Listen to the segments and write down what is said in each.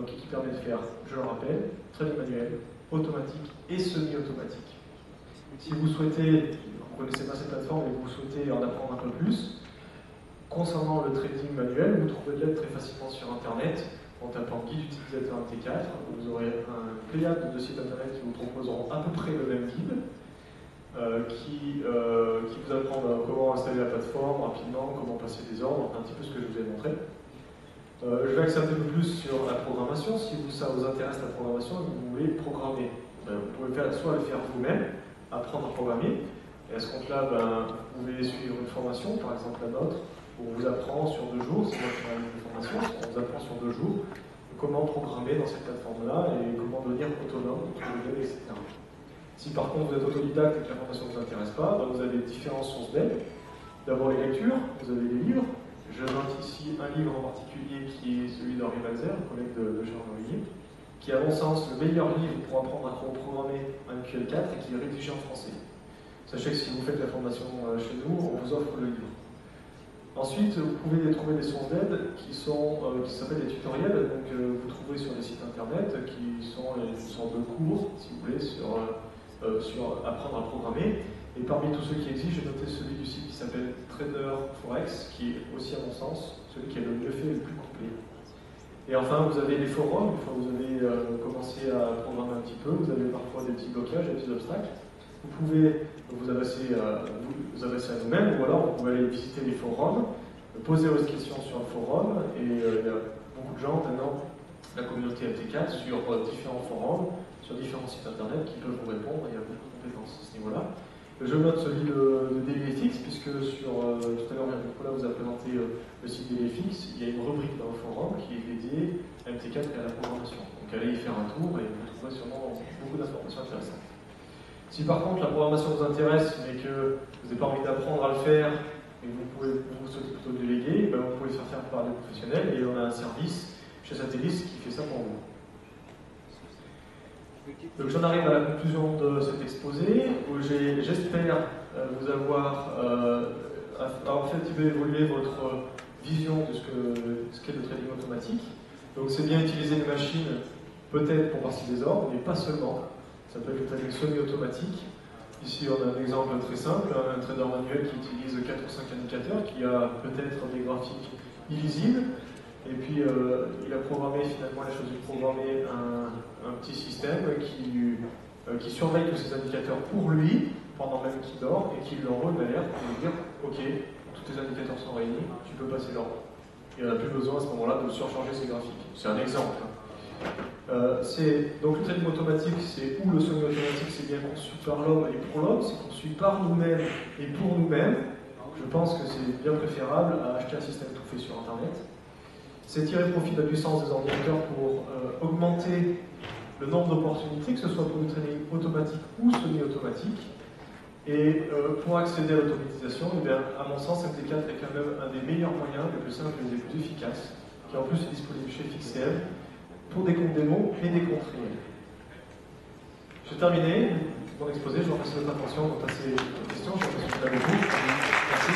donc, qui permet de faire, je le rappelle, trading manuel, automatique et semi-automatique. Si vous souhaitez, vous ne connaissez pas cette plateforme et vous souhaitez en apprendre un peu plus, concernant le trading manuel, vous trouverez de l'aide très facilement sur Internet en tapant guide utilisateur MT4. Vous aurez un pléiade de sites Internet qui vous proposeront à peu près le même guide, qui vous apprend comment installer la plateforme rapidement, comment passer des ordres, un petit peu ce que je vous ai montré. Je vais axer un peu plus sur la programmation. Si ça vous intéresse la programmation et que vous voulez programmer, vous pouvez soit le faire vous-même, apprendre à programmer. Et à ce compte-là, vous pouvez suivre une formation, par exemple la nôtre, où on vous apprend sur 2 jours, c'est moi qui réalise une formation, on vous apprend sur 2 jours comment programmer dans cette plateforme-là et comment devenir autonome, etc. Si par contre vous êtes autodidacte et que la formation ne vous intéresse pas, vous avez différentes sources d'aide. D'abord les lectures, vous avez les livres. Je note ici un livre en particulier qui est celui d'Henri Balzer, le collègue de Gérard Noyer, qui est à mon sens le meilleur livre pour apprendre à programmer un MQL4 et qui est rédigé en français. Sachez que si vous faites la formation chez nous, on vous offre le livre. Ensuite, vous pouvez trouver des sources d'aide qui s'appellent des tutoriels, donc vous trouverez sur des sites internet qui sont une sorte de cours, si vous voulez, sur apprendre à programmer. Et parmi tous ceux qui existent, j'ai noté celui du site qui s'appelle Trader Forex, qui est aussi à mon sens celui qui est le mieux fait et le plus complet. Et enfin, vous avez les forums, une fois que vous avez commencé à programmer un petit peu, vous avez parfois des petits blocages, des petits obstacles. Vous pouvez vous adresser à nous-mêmes, ou alors vous pouvez aller visiter les forums, poser vos questions sur le forum, et il y a beaucoup de gens maintenant, la communauté MT4, sur différents forums, sur différents sites internet qui peuvent vous répondre, il y a beaucoup de compétences à ce niveau-là. Je note celui de DailyFX, puisque tout à l'heure, Nicolas vous a présenté le site DailyFX, il y a une rubrique dans le forum qui est dédiée à MT4 et à la programmation. Donc allez y faire un tour et vous trouverez sûrement beaucoup d'informations intéressantes. Si par contre la programmation vous intéresse, mais que vous n'avez pas envie d'apprendre à le faire, et que vous souhaitez plutôt déléguer, vous pouvez le faire par des professionnels, et on a un service chez Satellis qui fait ça pour vous. Donc j'en arrive à la conclusion de cet exposé, où j'espère vous avoir fait évoluer votre vision de ce qu'est le trading automatique. Donc c'est bien utiliser les machines, peut-être pour passer des ordres, mais pas seulement. Ça peut être le trading semi-automatique. Ici on a un exemple très simple, un trader manuel qui utilise 4 ou 5 indicateurs, qui a peut-être des graphiques illisibles. Et puis, il a programmé, finalement, la chose de programmer un petit système qui surveille tous ces indicateurs pour lui, pendant même qu'il dort, et qui lui envoie une alerte pour lui dire « Ok, tous tes indicateurs sont réunis, tu peux passer l'ordre. » Et on n'a plus besoin à ce moment-là de surcharger ses graphiques. C'est un exemple. Donc le trading automatique, ou le semi-automatique, c'est bien conçu par l'homme et pour l'homme, c'est conçu par nous-mêmes et pour nous-mêmes. Je pense que c'est bien préférable à acheter un système tout fait sur Internet. C'est tirer profit de la puissance des ordinateurs pour augmenter le nombre d'opportunités, que ce soit pour du trading automatique ou semi-automatique. Et pour accéder à l'automatisation, à mon sens, MT4 est quand même un des meilleurs moyens, les plus simples et les plus efficaces, qui en plus est disponible chez FixCM, pour des comptes démo et des comptes réels. J'ai terminé mon exposé, je vous remercie de votre attention quant à ces questions, je remercie de vous. Merci.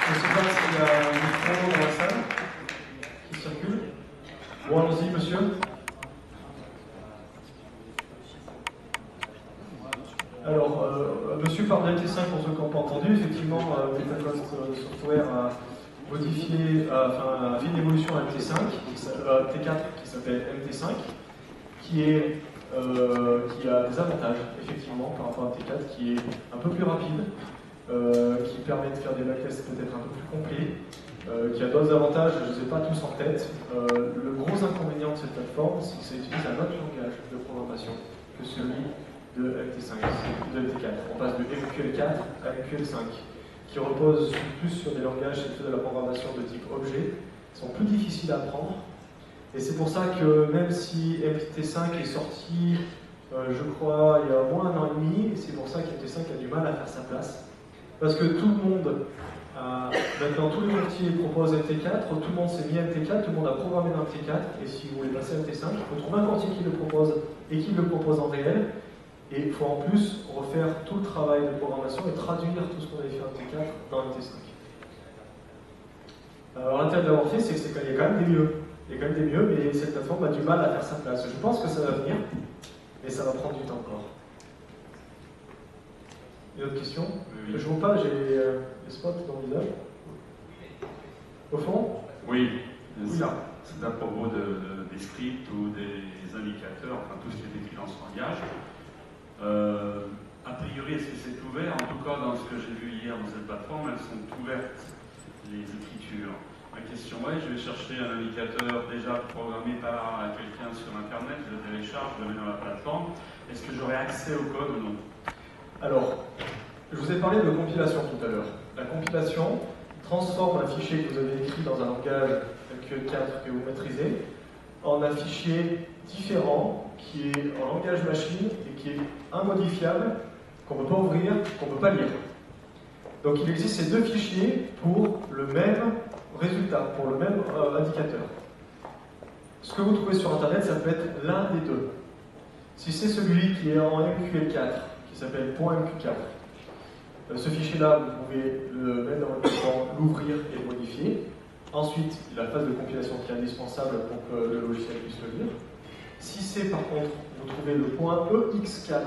Je ne sais pas s'il y a un micro dans la salle qui circule. Bon, allons-y, monsieur. Alors, monsieur parle de MT5 pour ceux qui n'ont pas entendu. Effectivement, MetaCost Software a modifié, a fait une évolution à MT5, MT4 qui s'appelle MT5, qui a des avantages, effectivement, par rapport à MT4, qui est un peu plus rapide, qui permet de faire des backtests peut-être un peu plus complets, qui a d'autres avantages, je ne les ai pas tous en tête. Le gros inconvénient de cette plateforme, c'est que ça utilise un autre langage de programmation que celui de MT5, de MT4. On passe de MQL4 à MQL5, qui repose plus sur des langages de la programmation de type objet, qui sont plus difficiles à apprendre. Et c'est pour ça que même si MT5 est sorti, je crois, il y a au moins 1 an et demi, c'est pour ça qu'MT5 a du mal à faire sa place. Parce que tout le monde, maintenant tous les courtiers proposent MT4, tout le monde s'est mis à MT4, tout le monde a programmé dans MT4, et si vous voulez passer à MT5, il faut trouver un courtier qui le propose et qui le propose en réel. Et il faut en plus refaire tout le travail de programmation et traduire tout ce qu'on avait fait en MT4 dans MT5. Alors l'intérêt de l'avoir fait, c'est qu'il y a quand même des mieux. Il y a quand même des mieux, mais cette plateforme a du mal à faire sa place. Je pense que ça va venir, mais ça va prendre du temps encore. Une autre question? Oui. Je vois pas, j'ai les spots dans le visage. Au fond? Oui, Oui, là. c'est à propos des scripts ou des indicateurs, enfin tout ce qui est écrit dans ce langage. A priori, est-ce que c'est ouvert? En tout cas, dans ce que j'ai vu hier dans cette plateforme, elles sont ouvertes, les écritures. Ma question est, je vais chercher un indicateur déjà programmé par quelqu'un sur Internet, je le télécharge, je le mets dans la plateforme. Est-ce que j'aurai accès au code ou non? Alors, je vous ai parlé de compilation tout à l'heure. La compilation transforme un fichier que vous avez écrit dans un langage QE4 que vous maîtrisez en un fichier différent qui est en langage machine et qui est immodifiable, qu'on ne peut pas ouvrir, qu'on ne peut pas lire. Donc il existe ces deux fichiers pour le même résultat, pour le même indicateur. Ce que vous trouvez sur Internet, ça peut être l'un des deux. Si c'est celui qui est en MQL4, qui s'appelle .mq4, ce fichier-là, vous pouvez le mettre dans votre écran, l'ouvrir et le modifier. Ensuite, il y a la phase de compilation qui est indispensable pour que le logiciel puisse le lire. Si c'est par contre, vous trouvez le .ex4,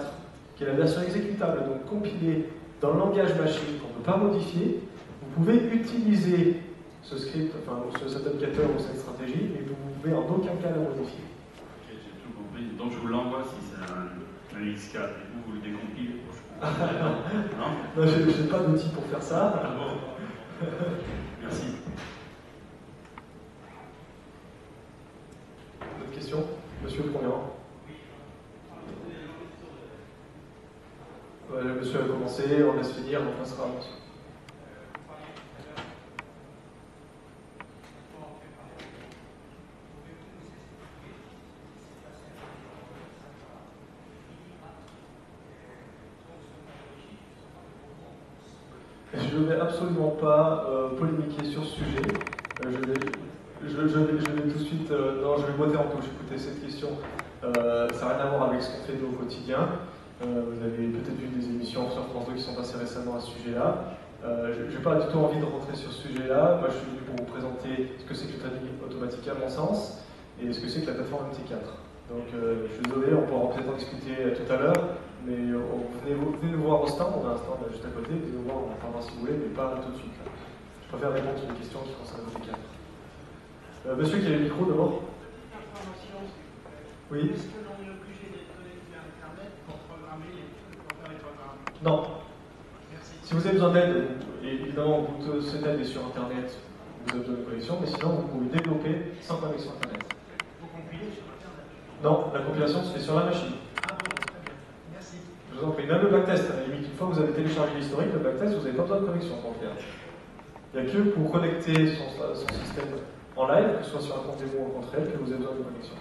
qui est la version exécutable, donc compilée dans le langage machine qu'on ne peut pas modifier, vous pouvez utiliser ce script, enfin cet indicateur ou cette stratégie, mais vous ne pouvez en aucun cas le modifier. Ok, j'ai tout compris. Donc je vous l'envoie si c'est un X4 et vous le décompilez. Non, je n'ai pas d'outil pour faire ça. Ah bon. Merci. D'autres questions? Monsieur le premier rang. Le monsieur a commencé, on laisse finir, on passera à monsieur. Je ne vais absolument pas polémiquer sur ce sujet. Je vais tout de suite. Non, je vais boiter en touche. Écoutez, cette question, ça n'a rien à voir avec ce qu'on fait nous au quotidien. Vous avez peut-être vu des émissions sur France 2 qui sont passées récemment à ce sujet-là. Je n'ai pas du tout envie de rentrer sur ce sujet-là. Moi, je suis venu pour vous présenter ce que c'est que le trading automatique à mon sens et ce que c'est que la plateforme MT4. Donc, je suis désolé, on pourra peut-être en discuter tout à l'heure, mais venez nous voir au stand, on a un stand là, juste à côté, venez nous voir, on en parlera si vous voulez, mais pas tout de suite. Je préfère répondre sur une question qui concerne MT4. Monsieur qui a le micro d'abord. Oui. Est-ce que l'on est obligé d'être connecté à Internet pour programmer pour faire les programmes? Non. Merci. Si vous avez besoin d'aide, et évidemment, cette aide est sur Internet, vous avez besoin de connexion, mais sinon, vous pouvez développer sans connexion Internet. Vous compilez sur Internet? Non, la compilation se fait sur la machine. Ah bon, très bien. Merci. Je vous en prie. Même le backtest, à la limite, une fois que vous avez téléchargé l'historique, le backtest, vous n'avez pas besoin de connexion pour le faire. Il n'y a que pour connecter son système en live, que ce soit sur un compte démo ou un compte réel, que vous avez besoin de connexion.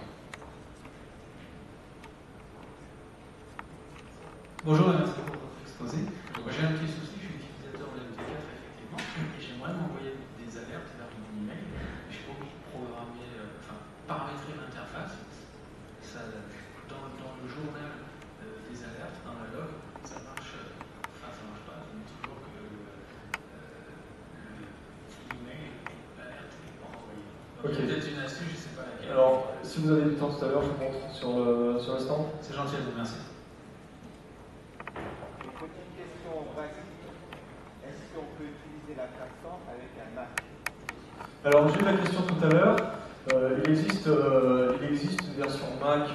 Bonjour et merci pour votre exposé. J'ai un petit souci, je suis utilisateur de MT4 effectivement, et j'aimerais m'envoyer des alertes vers mon email. Je n'ai pas envie de programmer, paramétrer l'interface. Dans le journal des alertes, dans la log, ça marche, ça marche pas. Je me dis toujours que l'email, l'alerte n'est pas envoyée. Donc, il y a peut-être une astuce, je ne sais pas laquelle. Alors, si vous avez du temps tout à l'heure, je vous montre sur le stand. C'est gentil, je vous remercie. Est-ce qu'on peut utiliser la plateforme avec un Mac? Alors, j'ai eu la question tout à l'heure. Il existe une version Mac,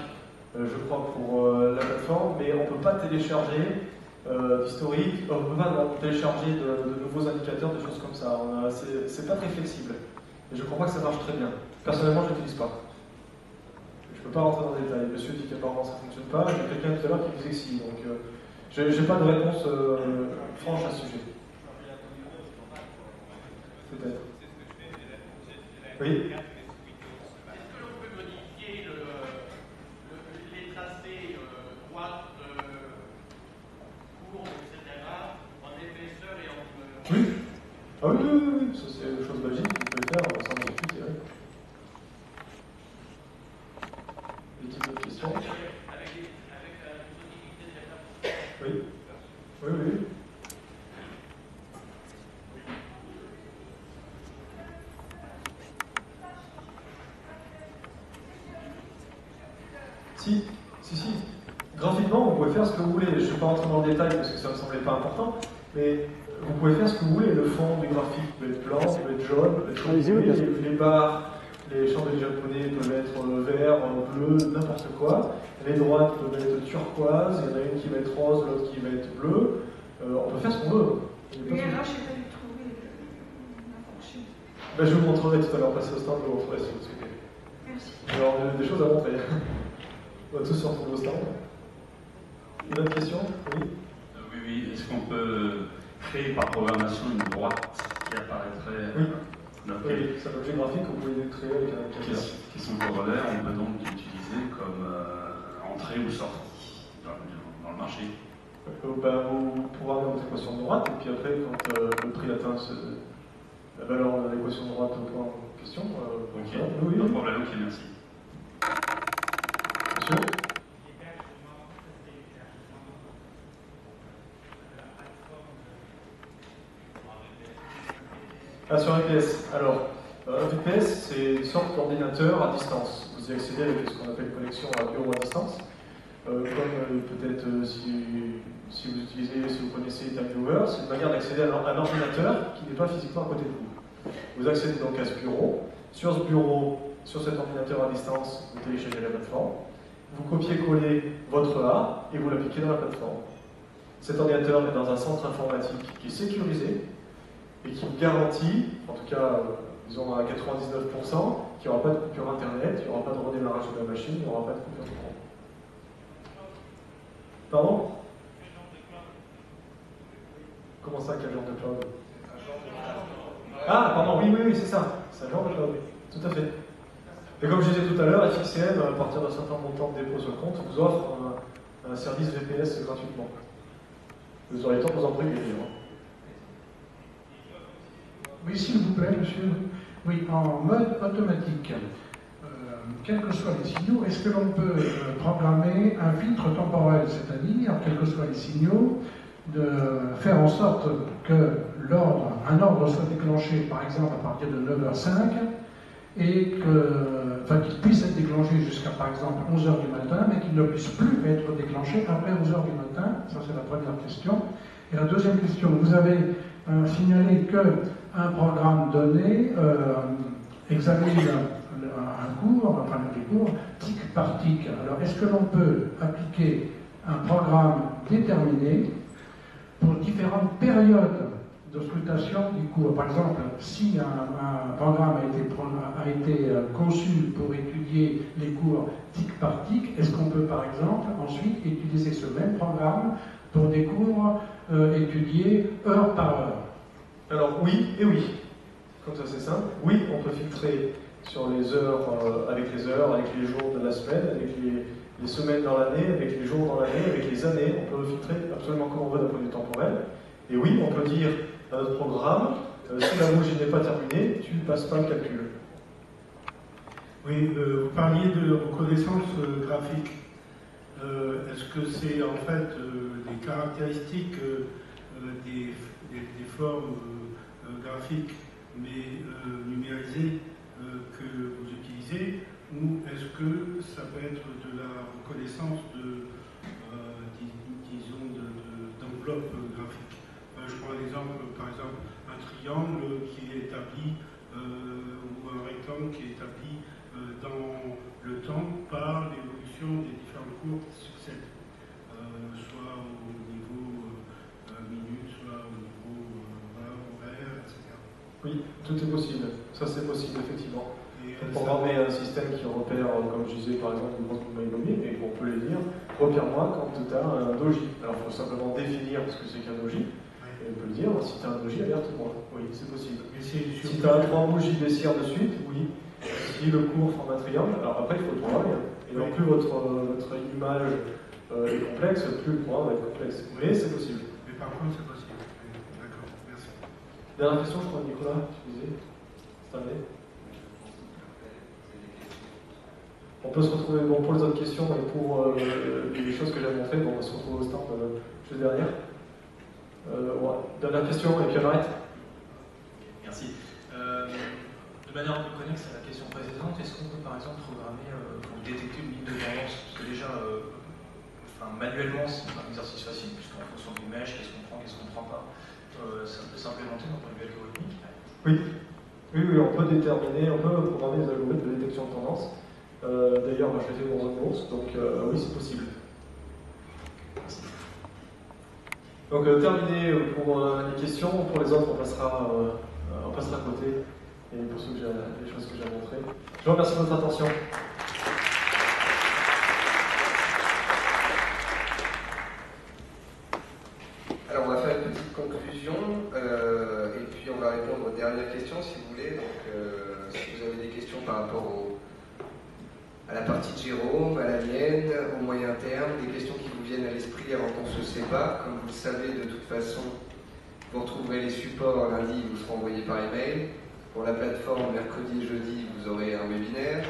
je crois, pour la plateforme, mais on ne peut pas télécharger d'historique, on ne peut pas télécharger de nouveaux indicateurs, des choses comme ça. C'est pas très flexible. Et je crois pas que ça marche très bien. Personnellement, je l'utilise pas. Je ne peux pas rentrer dans les détails. Monsieur dit qu'apparemment ça ne fonctionne pas. J'ai quelqu'un tout à l'heure qui disait que si. Donc, je n'ai pas de réponse franche à ce sujet. Peut-être. Oui. Est-ce que l'on peut modifier les tracés droite, courbe, etc. en épaisseur et en couleur? Oui. Ah oui. Ça c'est une chose magique, vous pouvez le faire sans difficulté. Des petites questions? Avec une possibilité de la Oui. Si. Graphiquement, vous pouvez faire ce que vous voulez. Je ne suis pas rentré dans le détail parce que ça ne me semblait pas important, mais vous pouvez faire ce que vous voulez. Le fond du graphique peut être blanc, peut être jaune, peut être coloré. Les barres, les champs de japonais peuvent être vert, bleu, n'importe quoi. Les droites peuvent être turquoise, il y en a une qui va être rose, l'autre qui va être bleue. On peut faire ce qu'on veut. Oui, alors je n'ai pas dû trouver l'information. Ben, je vous montrerai tout à l'heure, passer au stand, je vous montrerai si vous souhaitez. Merci. Alors, des choses à montrer. On va tous se retrouver au stand. Une autre question? Oui. Oui. Est-ce qu'on peut créer par programmation une droite qui apparaîtrait? Oui. C'est un objet graphique que vous pouvez créer avec un clavier. Qui sont corollaires, on peut donc l'utiliser comme entrée ou sortie dans le marché. Vous programmez votre équation de droite, et puis après, quand le prix atteint la valeur de l'équation de droite au point en question, Ok, oui, pas de problème, ok, merci. Monsieur? Sur VPS. Alors, un VPS, c'est une sorte d'ordinateur à distance. Vous y accédez avec ce qu'on appelle connexion à bureau à distance. Comme peut-être si vous connaissez TimeViewer, c'est une manière d'accéder à un ordinateur qui n'est pas physiquement à côté de vous. Vous accédez donc à ce bureau. Sur ce bureau, sur cet ordinateur à distance, vous téléchargez la plateforme. Vous copiez-collez votre A et vous l'appliquez dans la plateforme. Cet ordinateur est dans un centre informatique qui est sécurisé et qui vous garantit, en tout cas, disons à 99%, qu'il n'y aura pas de coupure Internet, il n'y aura pas de redémarrage de la machine, il n'y aura pas de coupure de courant. Pardon? Comment ça, quel genre de cloud? Ah, pardon, oui, c'est ça. C'est un genre de cloud, tout à fait. Et comme je disais tout à l'heure, FXCM, à partir d'un certain montant de dépôt sur le compte, vous offre un service VPS gratuitement. Vous aurez le temps de vous en priver. Oui, s'il vous plaît, monsieur. Oui, en mode automatique, quels que soient les signaux, est-ce que l'on peut programmer un filtre temporel, c'est-à-dire, quels que soient les signaux, de faire en sorte que un ordre soit déclenché, par exemple, à partir de 9h05, et qu'il puisse être déclenché jusqu'à, par exemple, 11h du matin, mais qu'il ne puisse plus être déclenché après 11h du matin? Ça, c'est la première question. Et la deuxième question, vous avez signalé qu'un programme donné examine un cours, enfin des cours, tic par tic. Alors, est-ce que l'on peut appliquer un programme déterminé pour différentes périodes de scrutation du cours? Par exemple, si un programme a été conçu pour étudier les cours tic par tic, est-ce qu'on peut par exemple ensuite utiliser ce même programme pour des cours étudiés heure par heure? Alors oui et oui. Comme ça c'est simple. Oui, on peut filtrer sur les heures, avec les jours de la semaine, avec les semaines dans l'année, avec les jours dans l'année, avec les années. On peut filtrer absolument comme on veut d'un point de vue temporel. Et oui, on peut dire à notre programme, si la bougie n'est pas terminée, tu ne passes pas le calcul. Oui, vous parliez de reconnaissance graphique. Est-ce que c'est en fait des caractéristiques des formes graphiques, mais numérisées que vous utilisez, ou est-ce que ça peut être de la reconnaissance d'enveloppe graphique? Je prends l'exemple, par exemple, un triangle qui est établi, ou un rectangle qui est établi dans le temps par l'évolution des différentes courbes qui succèdent, soit au niveau minute, soit au niveau horaire, etc. Oui, tout est possible. Ça c'est possible, effectivement. Et, Programmer un système qui repère, comme je disais par exemple, une grosse mouvement et on peut les dire, repère-moi quand tu as un doji. Alors il faut simplement définir ce que c'est qu'un doji. Et on peut le dire, si tu as un doji, alerte-moi. Oui, c'est possible. Si tu as 3 bougies baissières de suite, oui. Si le cours forme un triangle, alors après il faut le programmer. Et donc plus votre image est complexe, plus le programme va être complexe. Mais c'est possible. Mais par contre, c'est possible. D'accord, merci. Dernière question, je crois, Nicolas, tu disais cette année. On peut se retrouver, bon, pour les autres questions et pour les choses que j'ai montrées, bon, on va se retrouver au stand juste derrière. Ouais. Dernière question et puis on arrête. Merci. De manière un peu connexe à la question précédente, est-ce qu'on peut par exemple programmer détecter une ligne de tendance? Parce que déjà, manuellement, c'est pas un exercice facile, puisqu'en fonction du mesh, qu'est-ce qu'on prend, qu'est-ce qu'on ne prend pas, ça peut s'implémenter d'un point de vue algorithmique. Oui, on peut déterminer, on peut programmer des algorithmes de détection de tendance. D'ailleurs, moi je l'ai fait pour une bourse, donc oui, c'est possible. Merci. Donc terminé pour les questions, pour les autres on passera à côté, et pour ceux que les choses que j'ai montrées. Je vous remercie de votre attention. Alors on va faire une petite conclusion, et puis on va répondre aux dernières questions si vous voulez. Donc si vous avez des questions par rapport à la partie de Jérôme, à la mienne, au moyen terme, des questions qui vous viennent à l'esprit avant qu'on se sépare. Comme vous le savez, de toute façon, vous retrouverez les supports lundi, ils vous seront envoyés par email. Pour la plateforme, mercredi et jeudi, vous aurez un webinaire.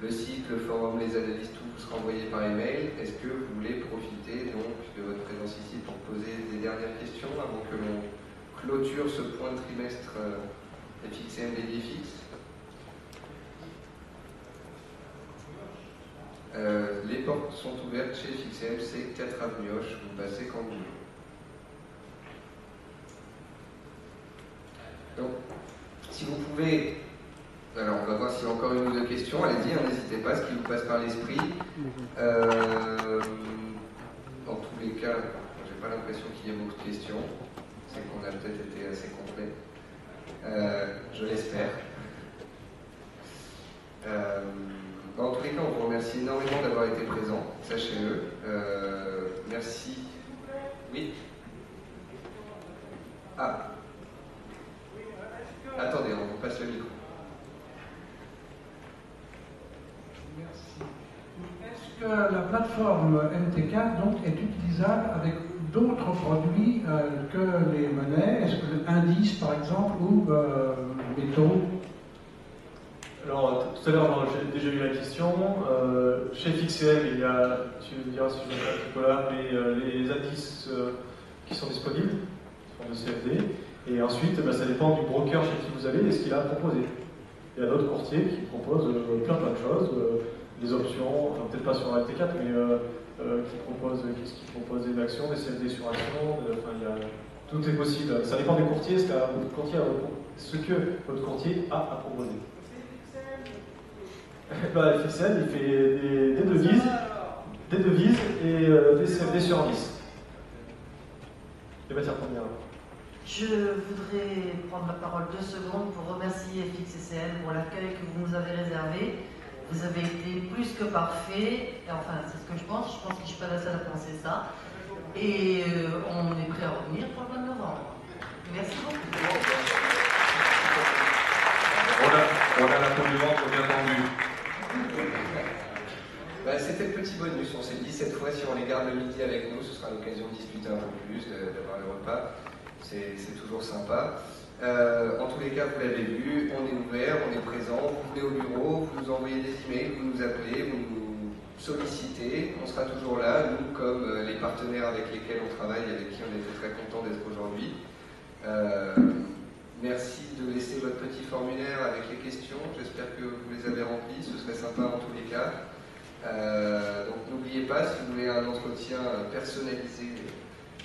Le site, le forum, les analyses, tout vous sera envoyé par email. Est-ce que vous voulez profiter donc de votre présence ici pour poser des dernières questions avant que l'on clôture ce point de trimestre FXCM DDFX? Les portes sont ouvertes chez FXCM, c'est 4 avenue Hoche, vous passez quand vous voulez. Donc, si vous pouvez, alors on va voir s'il y a encore une ou deux questions, allez-y, n'hésitez pas, ce qui vous passe par l'esprit. Dans tous les cas, j'ai pas l'impression qu'il y ait beaucoup de questions, c'est qu'on a peut-être été assez complet, je l'espère. En tous les cas, on vous remercie énormément d'avoir été présent, sachez-le. Merci. Oui. Ah. Attendez, on vous passe le micro. Merci. Est-ce que la plateforme MT4 donc, est utilisable avec d'autres produits que les monnaies? Est-ce que indices par exemple ou métaux? Alors, tout à l'heure, j'ai déjà eu la question. Chez FXCM, il y a, tu me diras si je me trompe, mais les indices qui sont disponibles, en de CFD. Et ensuite, ça dépend du broker chez qui vous allez et ce qu'il a proposé. Il y a d'autres courtiers qui proposent plein de choses, des options, enfin, peut-être pas sur la MT4, mais qui proposent des actions, des CFD sur actions, tout est possible. Ça dépend des courtiers, ce que votre courtier a à proposer. FXCM, il fait des devises et des CFD sur indice. Les matières premières. Je voudrais prendre la parole 2 secondes pour remercier FXCM pour l'accueil que vous nous avez réservé. Vous avez été plus que parfait, enfin c'est ce que je pense que je ne suis pas la seule à penser ça. Et on est prêt à revenir pour le 20 novembre. Merci beaucoup. On a l'applaudissement bien entendu. C'était le petit bonus, on s'est dit cette fois si on les garde le midi avec nous, ce sera l'occasion de discuter un peu plus, d'avoir le repas, c'est toujours sympa. En tous les cas, vous l'avez vu, on est ouvert, on est présent, vous venez au bureau, vous nous envoyez des emails, vous nous appelez, vous nous sollicitez, on sera toujours là, nous comme les partenaires avec lesquels on travaille, avec qui on était très content d'être aujourd'hui. Merci de laisser votre petit formulaire avec les questions, j'espère que vous les avez remplis, ce serait sympa en tous les cas. Donc n'oubliez pas, si vous voulez un entretien personnalisé,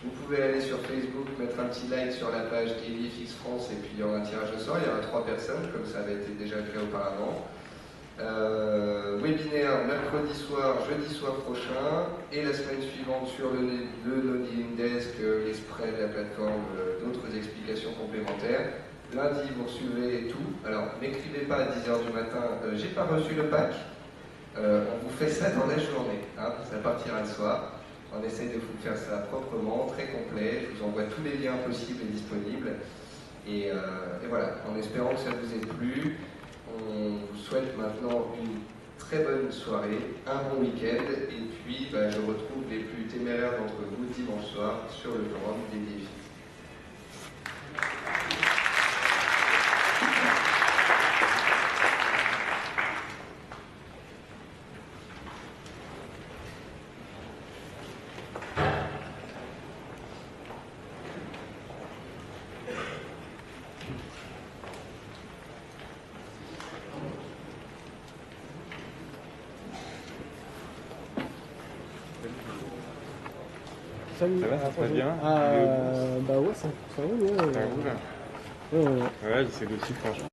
vous pouvez aller sur Facebook, mettre un petit like sur la page DailyFX France et puis il y aura un tirage au sort, il y aura 3 personnes comme ça avait été déjà le cas auparavant. Webinaire mercredi soir, jeudi soir prochain et la semaine suivante sur le No Dealing Desk, les spreads, la plateforme, d'autres explications complémentaires. Lundi vous recevez tout, alors n'écrivez pas à 10h du matin, j'ai pas reçu le pack. On vous fait ça dans la journée, hein, ça partira le soir. On essaye de vous faire ça proprement, très complet. Je vous envoie tous les liens possibles et disponibles. Et voilà, en espérant que ça vous ait plu, on vous souhaite maintenant une très bonne soirée, un bon week-end. Et puis, je retrouve les plus téméraires d'entre vous dimanche soir sur le forum des défis. Salut. Ça va, ça se passe bien? Bah ouais, ça roule, ouais. Ça roule? Ouais. Ouais, j'essaie de suivre franchement.